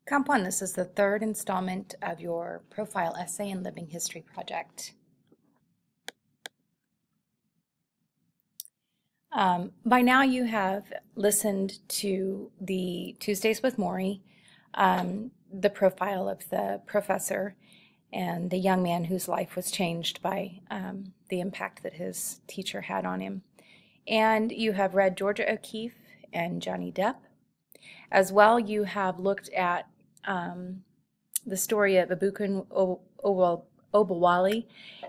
Comp 1, this is the third installment of your profile essay and living history project. By now you have listened to the Tuesdays with Maury, the profile of the professor and the young man whose life was changed by the impact that his teacher had on him. And you have read Georgia O'Keeffe and Johnny Depp. As well, you have looked at the story of Ebukun Obawale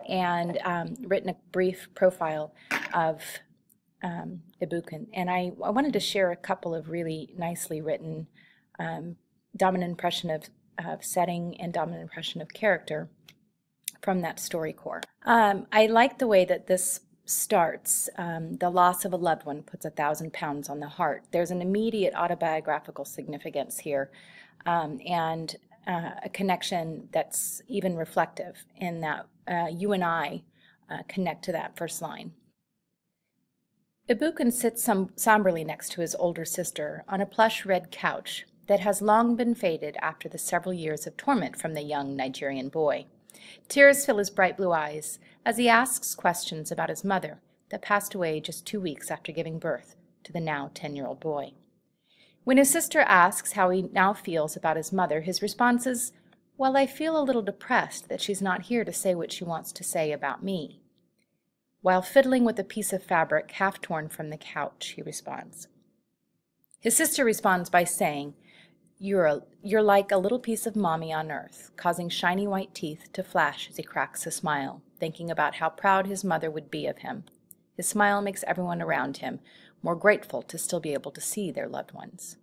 and written a brief profile of Ebukun. And I wanted to share a couple of really nicely written dominant impression of setting and dominant impression of character from that story core. I like the way that this starts. The loss of a loved one puts 1,000 pounds on the heart. There's an immediate autobiographical significance here, and a connection that's even reflective in that you and I connect to that first line. Ebukun sits somberly next to his older sister on a plush red couch that has long been faded after the several years of torment from the young Nigerian boy. Tears fill his bright blue eyes as he asks questions about his mother that passed away just 2 weeks after giving birth to the now 10-year-old boy. When his sister asks how he now feels about his mother, his response is, "Well, I feel a little depressed that she's not here to say what she wants to say about me." While fiddling with a piece of fabric half torn from the couch, he responds. His sister responds by saying, You're like a little piece of mommy on earth, causing shiny white teeth to flash as he cracks a smile, thinking about how proud his mother would be of him. His smile makes everyone around him more grateful to still be able to see their loved ones.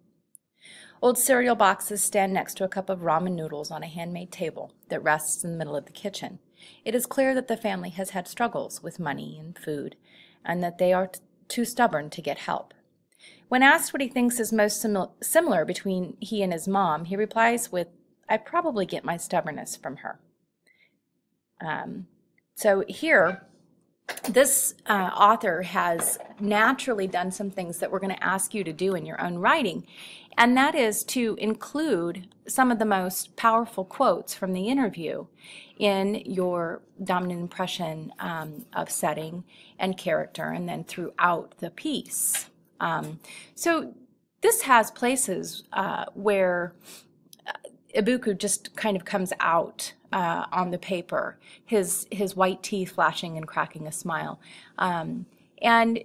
Old cereal boxes stand next to a cup of ramen noodles on a handmade table that rests in the middle of the kitchen. It is clear that the family has had struggles with money and food, and that they are too stubborn to get help. When asked what he thinks is most similar between he and his mom, he replies with, "I probably get my stubbornness from her." So here, this author has naturally done some things that we're going to ask you to do in your own writing, and that is to include some of the most powerful quotes from the interview in your dominant impression of setting and character, and then throughout the piece. So this has places where Ibuku just kind of comes out on the paper, his white teeth flashing and cracking a smile. And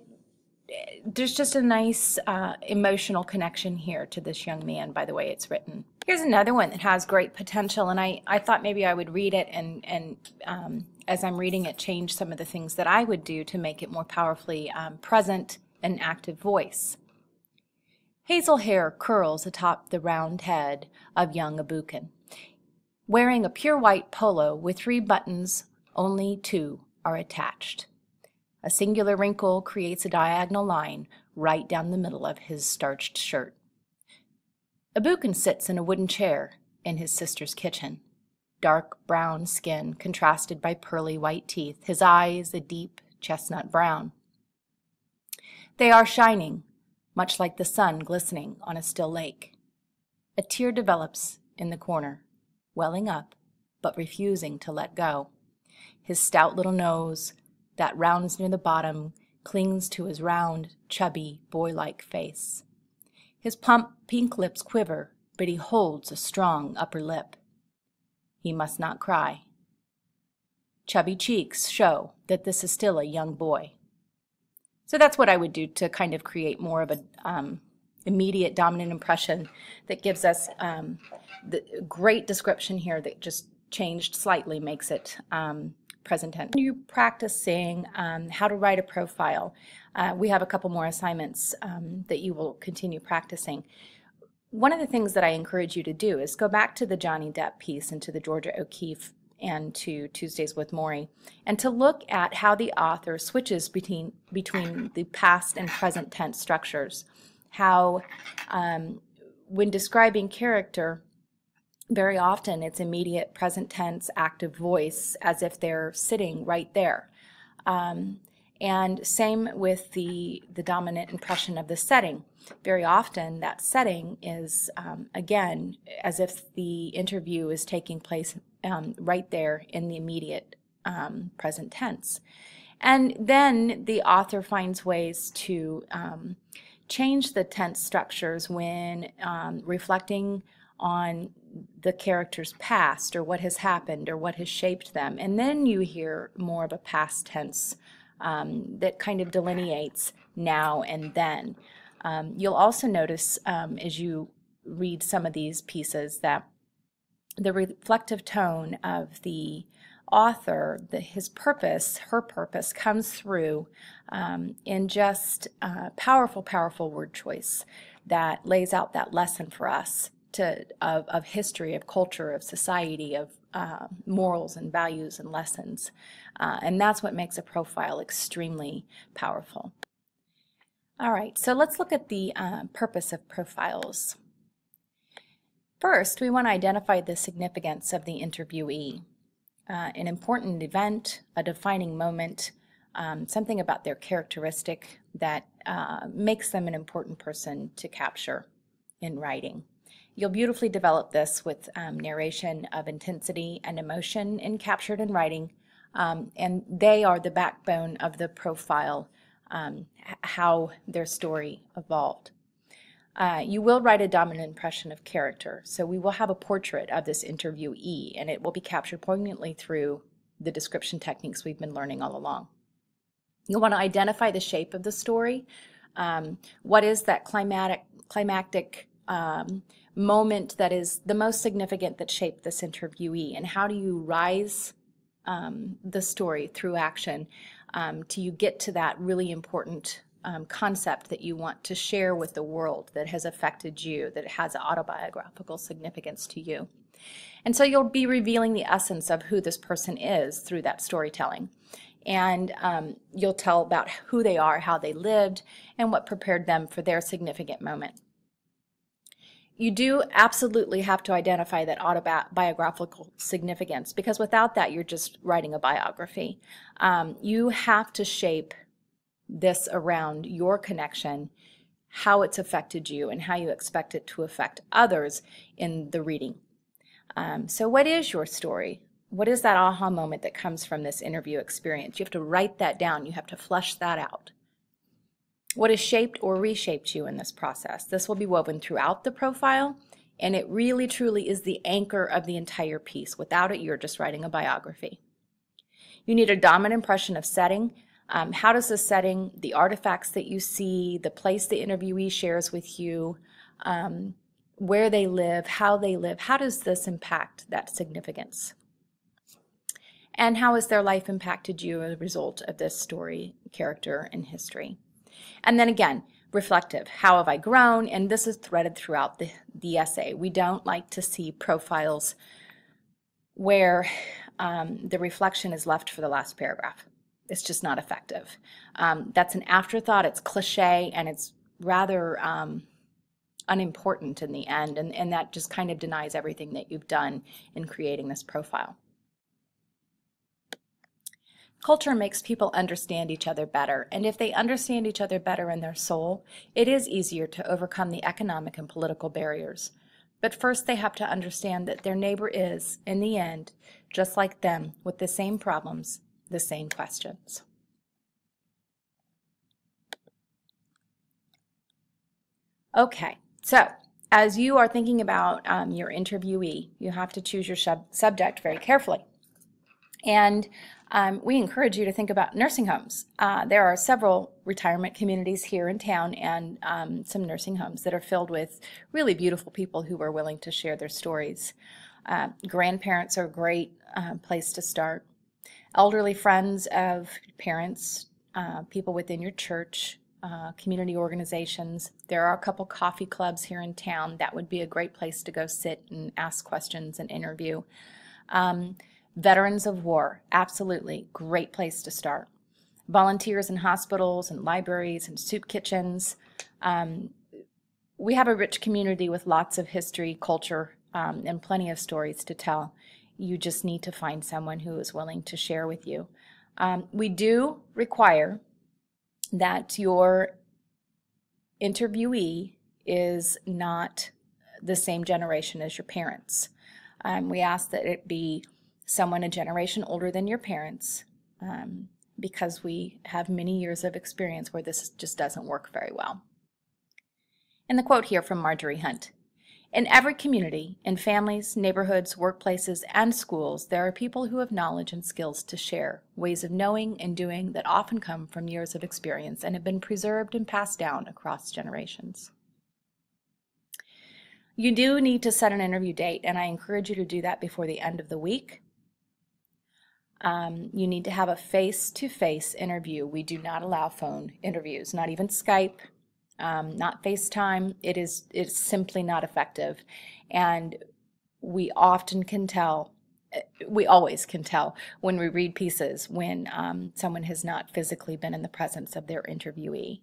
there's just a nice emotional connection here to this young man by the way it's written. Here's another one that has great potential, and I thought maybe I would read it and as I'm reading it, change some of the things that I would do to make it more powerfully present an active voice. Hazel hair curls atop the round head of young Ebukun. Wearing a pure white polo with 3 buttons, only 2 are attached. A singular wrinkle creates a diagonal line right down the middle of his starched shirt. Ebukun sits in a wooden chair in his sister's kitchen. Dark brown skin contrasted by pearly white teeth, his eyes a deep chestnut brown. They are shining, much like the sun glistening on a still lake. A tear develops in the corner, welling up, but refusing to let go. His stout little nose, that rounds near the bottom, clings to his round, chubby, boy-like face. His plump pink lips quiver, but he holds a strong upper lip. He must not cry. Chubby cheeks show that this is still a young boy. So that's what I would do to kind of create more of an immediate dominant impression that gives us the great description here that just changed slightly, makes it present tense. You practice saying how to write a profile. We have a couple more assignments that you will continue practicing. One of the things that I encourage you to do is go back to the Johnny Depp piece and to the Georgia O'Keeffe and to Tuesdays with Maury, and to look at how the author switches between the past and present tense structures. How, when describing character, very often it's immediate present tense active voice as if they're sitting right there. And same with the dominant impression of the setting. Very often that setting is, again, as if the interview is taking place right there in the immediate present tense. And then the author finds ways to change the tense structures when reflecting on the character's past or what has happened or what has shaped them. And then you hear more of a past tense that kind of delineates now and then. You'll also notice as you read some of these pieces that the reflective tone of the author, his purpose, her purpose, comes through in just powerful, powerful word choice that lays out that lesson for us of history, of culture, of society, of morals and values and lessons. And that's what makes a profile extremely powerful. All right, so let's look at the purpose of profiles. First, we want to identify the significance of the interviewee. An important event, a defining moment, something about their characteristic that makes them an important person to capture in writing. You'll beautifully develop this with narration of intensity and emotion captured in writing, and they are the backbone of the profile, how their story evolved. You will write a dominant impression of character, so we will have a portrait of this interviewee, and it will be captured poignantly through the description techniques we've been learning all along. You'll want to identify the shape of the story. What is that climactic moment that is the most significant that shaped this interviewee, and how do you rise the story through action till you get to that really important concept that you want to share with the world that has affected you, that has autobiographical significance to you. And so you'll be revealing the essence of who this person is through that storytelling. And you'll tell about who they are, how they lived, and what prepared them for their significant moment. You do absolutely have to identify that autobiographical significance, because without that, you're just writing a biography. You have to shape this around your connection, how it's affected you, and how you expect it to affect others in the reading. So what is your story? What is that aha moment that comes from this interview experience? You have to write that down. You have to flesh that out. What has shaped or reshaped you in this process? This will be woven throughout the profile, and it really truly is the anchor of the entire piece. Without it, you're just writing a biography. You need a dominant impression of setting. How does the setting, the artifacts that you see, the place the interviewee shares with you, where they live, how does this impact that significance? And how has their life impacted you as a result of this story, character, and history? And then again, reflective. How have I grown? And this is threaded throughout the essay. We don't like to see profiles where the reflection is left for the last paragraph. It's just not effective. That's an afterthought, it's cliche, and it's rather unimportant in the end, and that just kind of denies everything that you've done in creating this profile. Culture makes people understand each other better, and if they understand each other better in their soul, it is easier to overcome the economic and political barriers. But first they have to understand that their neighbor is, in the end, just like them, with the same problems, the same questions. Okay, so as you are thinking about your interviewee, you have to choose your subject very carefully. And we encourage you to think about nursing homes. There are several retirement communities here in town and some nursing homes that are filled with really beautiful people who are willing to share their stories. Grandparents are a great place to start. Elderly friends of parents, people within your church, community organizations. There are a couple coffee clubs here in town. That would be a great place to go sit and ask questions and interview. Veterans of war, absolutely, great place to start. Volunteers in hospitals and libraries and soup kitchens. We have a rich community with lots of history, culture, and plenty of stories to tell. You just need to find someone who is willing to share with you. We do require that your interviewee is not the same generation as your parents. We ask that it be someone a generation older than your parents, because we have many years of experience where this just doesn't work very well. And the quote here from Marjorie Hunt: "In every community, in families, neighborhoods, workplaces, and schools, there are people who have knowledge and skills to share, ways of knowing and doing that often come from years of experience and have been preserved and passed down across generations." You do need to set an interview date, and I encourage you to do that before the end of the week. You need to have a face-to-face interview. We do not allow phone interviews, not even Skype, not FaceTime. It's simply not effective. And we often can tell, we always can tell when we read pieces when someone has not physically been in the presence of their interviewee.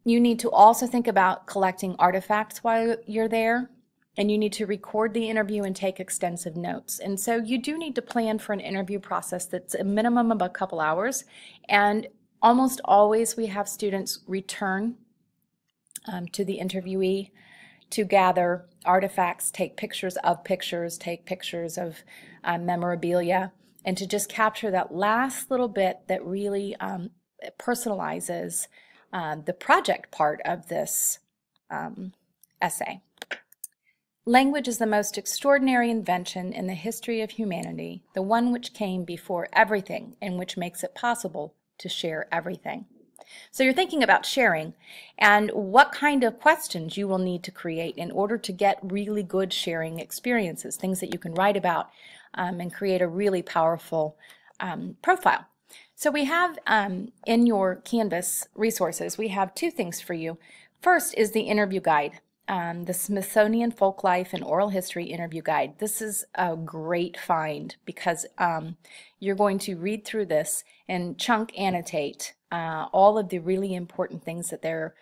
You need to also think about collecting artifacts while you're there, and you need to record the interview and take extensive notes. And so you do need to plan for an interview process that's a minimum of a couple hours, and almost always we have students return to the interviewee to gather artifacts, take pictures, take pictures of memorabilia, and to just capture that last little bit that really personalizes the project part of this essay. Language is the most extraordinary invention in the history of humanity, the one which came before everything and which makes it possible to share everything. So you're thinking about sharing and what kind of questions you will need to create in order to get really good sharing experiences, things that you can write about and create a really powerful profile. So we have in your Canvas resources, we have two things for you. First is the interview guide, the Smithsonian Folklife and Oral History Interview Guide. This is a great find because you're going to read through this and chunk annotate all of the really important things that they're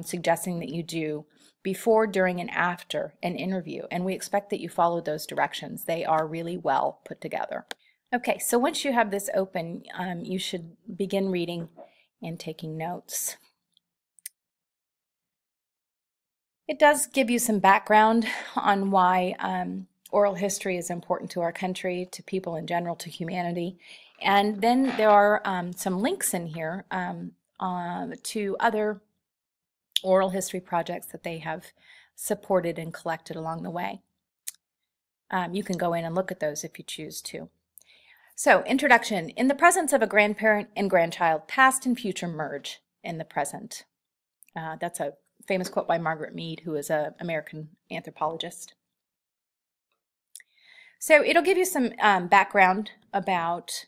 suggesting that you do before, during, and after an interview. And we expect that you follow those directions. They are really well put together. Okay, so once you have this open, you should begin reading and taking notes. It does give you some background on why oral history is important to our country, to people in general, to humanity. And then there are some links in here to other oral history projects that they have supported and collected along the way. You can go in and look at those if you choose to. So, introduction. In the presence of a grandparent and grandchild, past and future merge in the present. That's a famous quote by Margaret Mead, who is an American anthropologist. So it'll give you some background about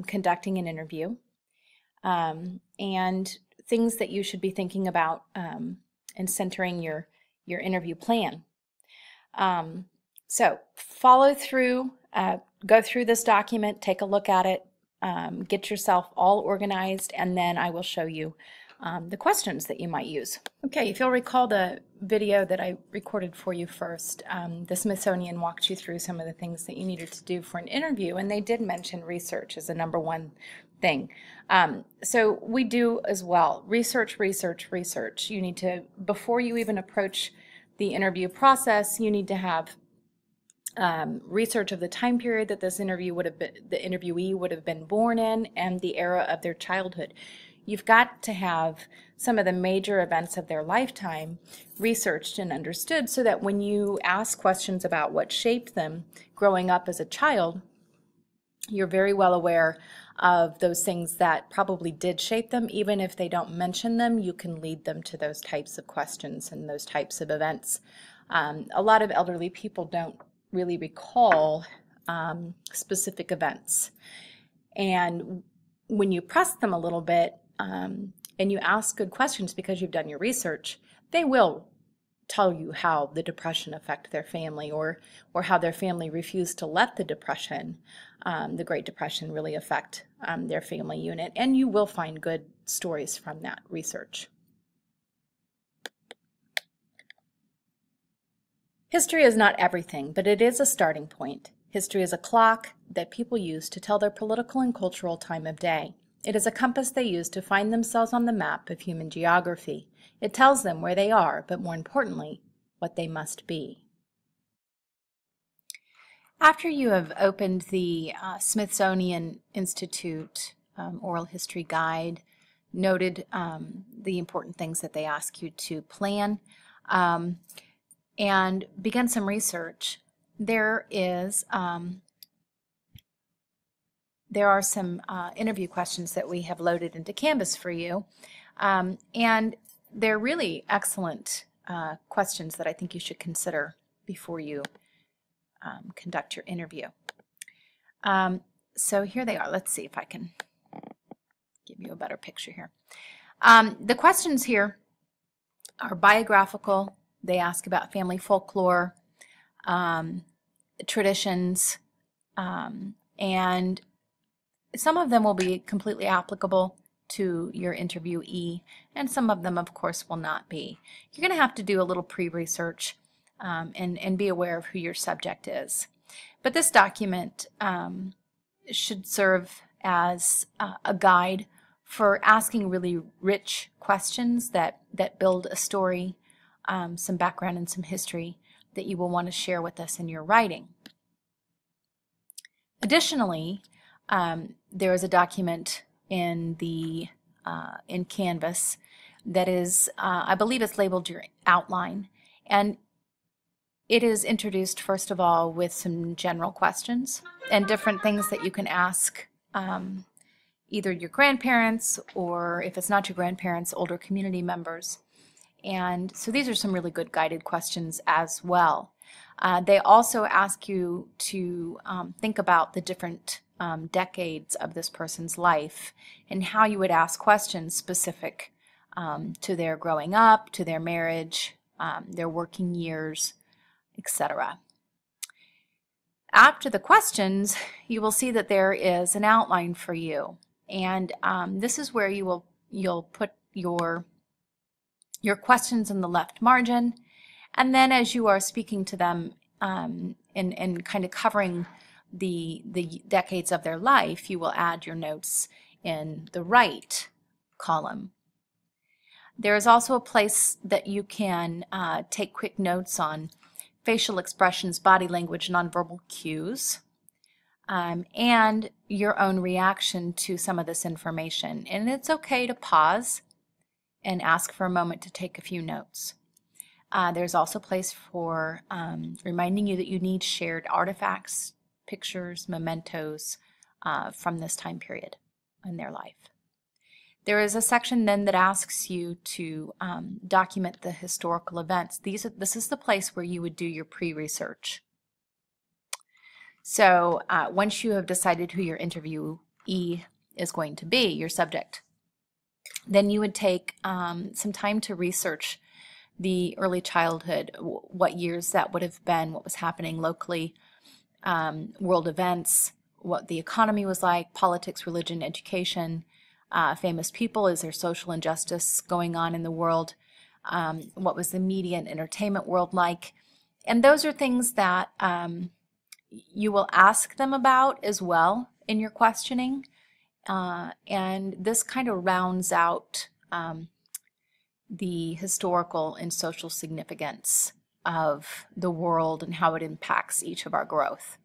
conducting an interview and things that you should be thinking about and centering your interview plan. So follow through, go through this document, take a look at it, get yourself all organized, and then I will show you the questions that you might use. Okay, if you'll recall the video that I recorded for you first, the Smithsonian walked you through some of the things that you needed to do for an interview, and they did mention research as a #1 thing. So we do as well. Research, research, research. You need to, before you even approach the interview process, you need to have research of the time period that this interview would have been, the interviewee would have been born in, and the era of their childhood. You've got to have some of the major events of their lifetime researched and understood so that when you ask questions about what shaped them growing up as a child, you're very well aware of those things that probably did shape them. Even if they don't mention them, you can lead them to those types of questions and those types of events. A lot of elderly people don't really recall specific events. And when you press them a little bit, and you ask good questions because you've done your research, they will tell you how the Depression affected their family, or how their family refused to let the Depression, the Great Depression, really affect their family unit. And you will find good stories from that research. History is not everything, but it is a starting point. History is a clock that people use to tell their political and cultural time of day. It is a compass they use to find themselves on the map of human geography. It tells them where they are, but more importantly, what they must be. After you have opened the Smithsonian Institute Oral History Guide, noted the important things that they ask you to plan, and begun some research, there are some interview questions that we have loaded into Canvas for you, and they're really excellent questions that I think you should consider before you conduct your interview. So here they are. Let's see if I can give you a better picture here. The questions here are biographical. They ask about family folklore, traditions, and some of them will be completely applicable to your interviewee, and some of them, of course, will not be. You're going to have to do a little pre-research and be aware of who your subject is. But this document should serve as a guide for asking really rich questions that build a story, some background and some history that you will want to share with us in your writing. Additionally, there is a document in Canvas that is, I believe it's labeled your outline, and it is introduced first of all with some general questions and different things that you can ask either your grandparents, or if it's not your grandparents, older community members. And so these are some really good guided questions as well. They also ask you to think about the different decades of this person's life and how you would ask questions specific to their growing up, to their marriage, their working years, etc. After the questions, you will see that there is an outline for you, and this is where you'll put your questions in the left margin, and then as you are speaking to them and kind of covering the decades of their life, you will add your notes in the right column. There is also a place that you can take quick notes on facial expressions, body language, nonverbal cues, and your own reaction to some of this information. And it's okay to pause and ask for a moment to take a few notes. There's also a place for reminding you that you need shared artifacts, pictures, mementos from this time period in their life. There is a section then that asks you to document the historical events. This is the place where you would do your pre-research. So once you have decided who your interviewee is going to be, your subject, then you would take some time to research the early childhood, what years that would have been, what was happening locally, world events, what the economy was like, politics, religion, education, famous people, is there social injustice going on in the world, what was the media and entertainment world like, and those are things that you will ask them about as well in your questioning, and this kind of rounds out the historical and social significance of the world and how it impacts each of our growth.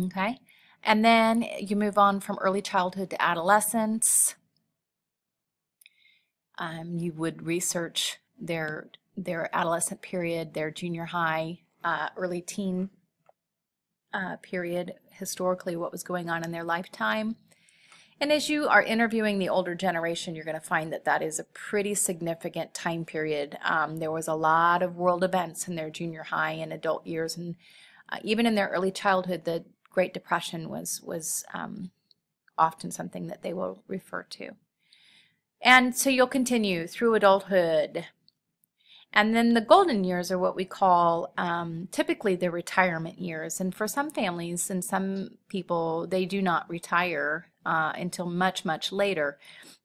Okay? And then you move on from early childhood to adolescence. You would research their adolescent period, their junior high, early teen period, historically what was going on in their lifetime. And as you are interviewing the older generation, you're going to find that that is a pretty significant time period. There was a lot of world events in their junior high and adult years, and even in their early childhood, the Great Depression was often something that they will refer to. And so you'll continue through adulthood. And then the golden years are what we call typically the retirement years. And for some families and some people, they do not retire until much, much later.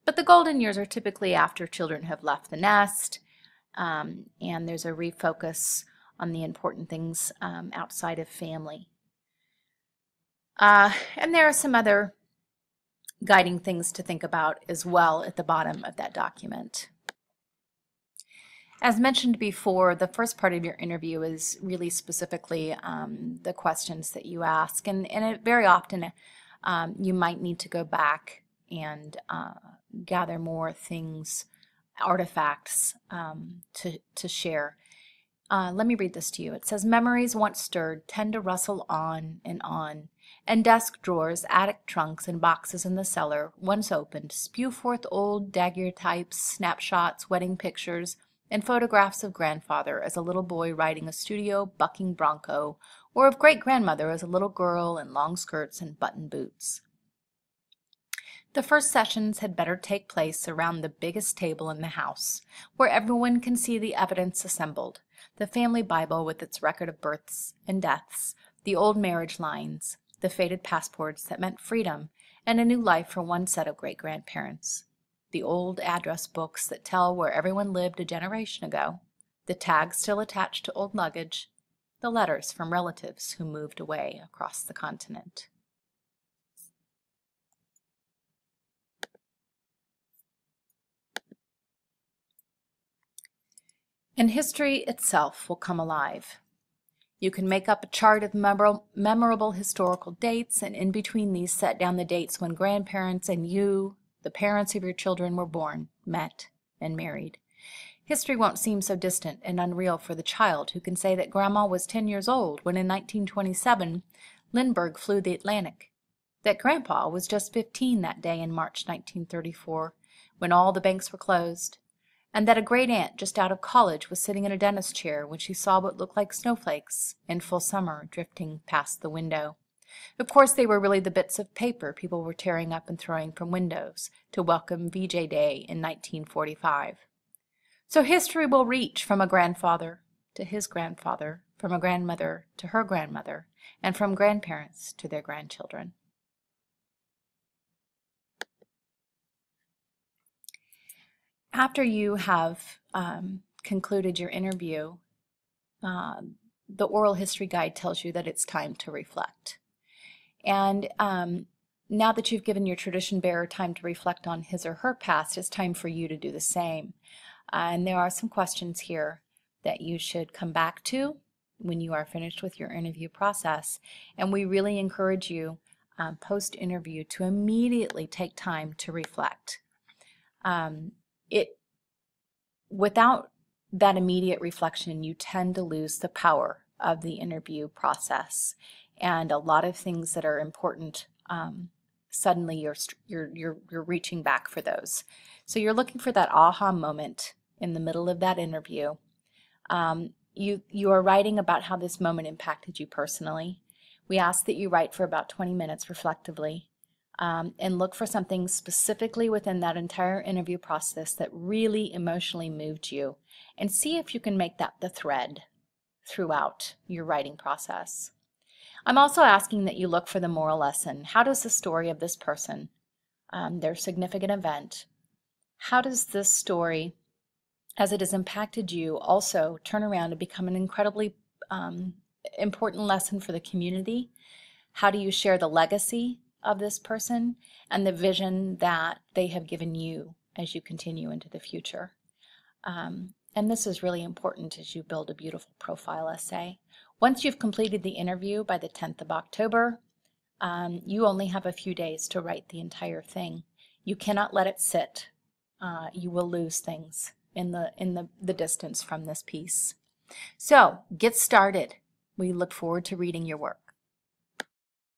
But the golden years are typically after children have left the nest, and there's a refocus on the important things outside of family. And there are some other guiding things to think about as well at the bottom of that document. As mentioned before, the first part of your interview is really specifically the questions that you ask, and very often you might need to go back and gather more things, artifacts to share. Let me read this to you. It says, memories once stirred tend to rustle on, and desk drawers, attic trunks, and boxes in the cellar, once opened, spew forth old daguerreotypes, snapshots, wedding pictures, and photographs of grandfather as a little boy riding a studio bucking bronco, or of great-grandmother as a little girl in long skirts and button boots. The first sessions had better take place around the biggest table in the house, where everyone can see the evidence assembled, the family Bible with its record of births and deaths, the old marriage lines, the faded passports that meant freedom and a new life for one set of great-grandparents, the old address books that tell where everyone lived a generation ago, the tags still attached to old luggage, the letters from relatives who moved away across the continent. And history itself will come alive. You can make up a chart of memorable historical dates, and in between these set down the dates when grandparents and you, the parents of your children, were born, met, and married. History won't seem so distant and unreal for the child who can say that Grandma was 10 years old when in 1927 Lindbergh flew the Atlantic, that Grandpa was just 15 that day in March 1934 when all the banks were closed, and that a great-aunt just out of college was sitting in a dentist's chair when she saw what looked like snowflakes in full summer drifting past the window. Of course, they were really the bits of paper people were tearing up and throwing from windows to welcome VJ Day in 1945. So history will reach from a grandfather to his grandfather, from a grandmother to her grandmother, and from grandparents to their grandchildren. After you have concluded your interview, the oral history guide tells you that it's time to reflect. And now that you've given your tradition bearer time to reflect on his or her past, it's time for you to do the same. And there are some questions here that you should come back to when you are finished with your interview process. And we really encourage you post-interview to immediately take time to reflect. Without that immediate reflection, you tend to lose the power of the interview process, and a lot of things that are important, suddenly you're reaching back for those. So you're looking for that aha moment in the middle of that interview. You are writing about how this moment impacted you personally. We ask that you write for about 20 minutes reflectively. And look for something specifically within that entire interview process that really emotionally moved you, and see if you can make that the thread throughout your writing process. I'm also asking that you look for the moral lesson. How does the story of this person, their significant event, how does this story, as it has impacted you, also turn around and become an incredibly important lesson for the community? How do you share the legacy of this person and the vision that they have given you as you continue into the future? And this is really important as you build a beautiful profile essay. Once you've completed the interview by the 10th of October, you only have a few days to write the entire thing. You cannot let it sit. You will lose things in the distance from this piece. So get started. We look forward to reading your work.